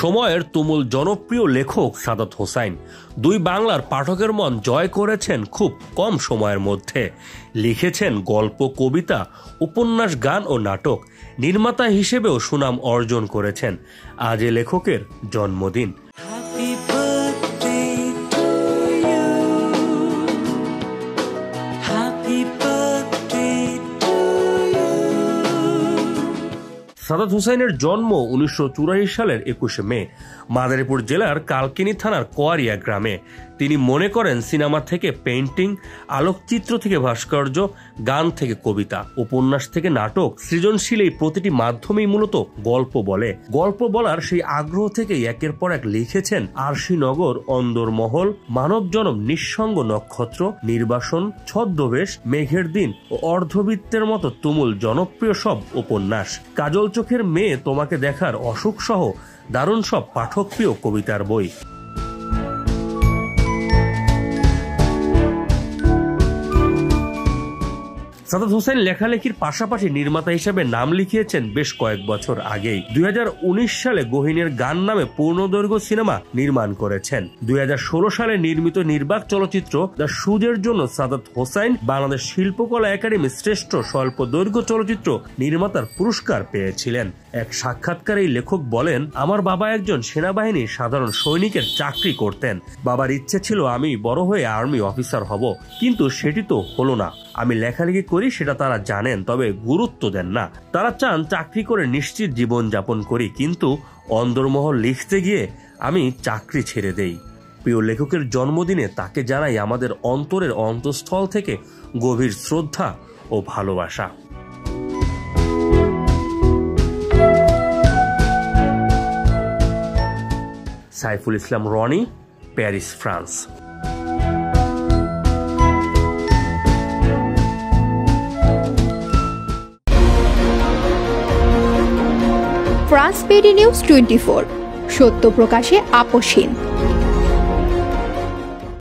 সময়ের তুমুল জনপ্রিয় লেখক সাদাত হোসাইন দুই বাংলার পাঠকের মন জয় করেছেন খুব কম সময়ের মধ্যে। লিখেছেন গল্প, কবিতা, উপন্যাস, গান ও নাটক। নির্মাতা হিসেবেও সুনাম অর্জন করেছেন। আজ এ লেখকের জন্মদিন। সাদাত হোসাইনের জন্ম 1984 সালের 21 মে মাদারীপুর জেলার কালকিনি থানার কোয়ারিয়া গ্রামে। তিনি মনে করেন সিনেমা থেকে পেইন্টিং, আলোকচিত্র থেকে ভাস্কর্য, গান থেকে কবিতা, উপন্যাস থেকে নাটক, সৃজনশীল এই প্রতিটি মাধ্যমেই মূলত গল্প বলে। গল্প বলার সেই আগ্রহ থেকেই একের পর এক লিখেছেন আরশিনগর, অন্দরমহল, মানব জনম, নিঃসঙ্গ নক্ষত্র, নির্বাসন, ছদ্মবেশ, মেঘের দিন ও অর্ধবৃত্তের মতো তুমুল জনপ্রিয় সব উপন্যাস। কাজল চোখের মেয়ে, তোমাকে দেখার অসুখ সহ দারুণ সব পাঠকপ্রিয় কবিতার বই। সাদাত হোসাইন লেখালেখির পাশাপাশি নির্মাতা হিসেবে নাম লিখিয়েছেন বেশ কয়েক বছর আগেই। 2019 সালে গহীনের গান নামে পূর্ণদৈর্ঘ্য সিনেমা নির্মাণ করেছেন। 2016 সালে নির্মিত নির্বাক চলচ্চিত্র দ্য সুজের জন্য সাদাত হোসাইন বাংলাদেশ শিল্পকলা একাডেমি শ্রেষ্ঠ স্বল্প দৈর্ঘ্য চলচ্চিত্র নির্মাতার পুরস্কার পেয়েছিলেন। এক সাক্ষাৎকারে এই লেখক বলেন, আমার বাবা একজন সেনাবাহিনীর সাধারণ সৈনিকের চাকরি করতেন। বাবার ইচ্ছে ছিল আমি বড় হয়ে আর্মি অফিসার হব, কিন্তু সেটি তো হলো না। আমি লেখালেখি করি সেটা তারা জানেন, তবে গুরুত্ব দেন না। তারা চান চাকরি করে নিশ্চিত জীবন যাপন করি, কিন্তু অন্দরমহল লিখতে গিয়ে আমি চাকরি ছেড়ে দেই। প্রিয় লেখকের জন্মদিনে তাকে জানাই আমাদের অন্তরের অন্তঃস্থল থেকে গভীর শ্রদ্ধা ও ভালোবাসা। Saiful Islam Rony, Paris, France. France পেডি নিউজ 24, সত্য প্রকাশে আপোষহীন।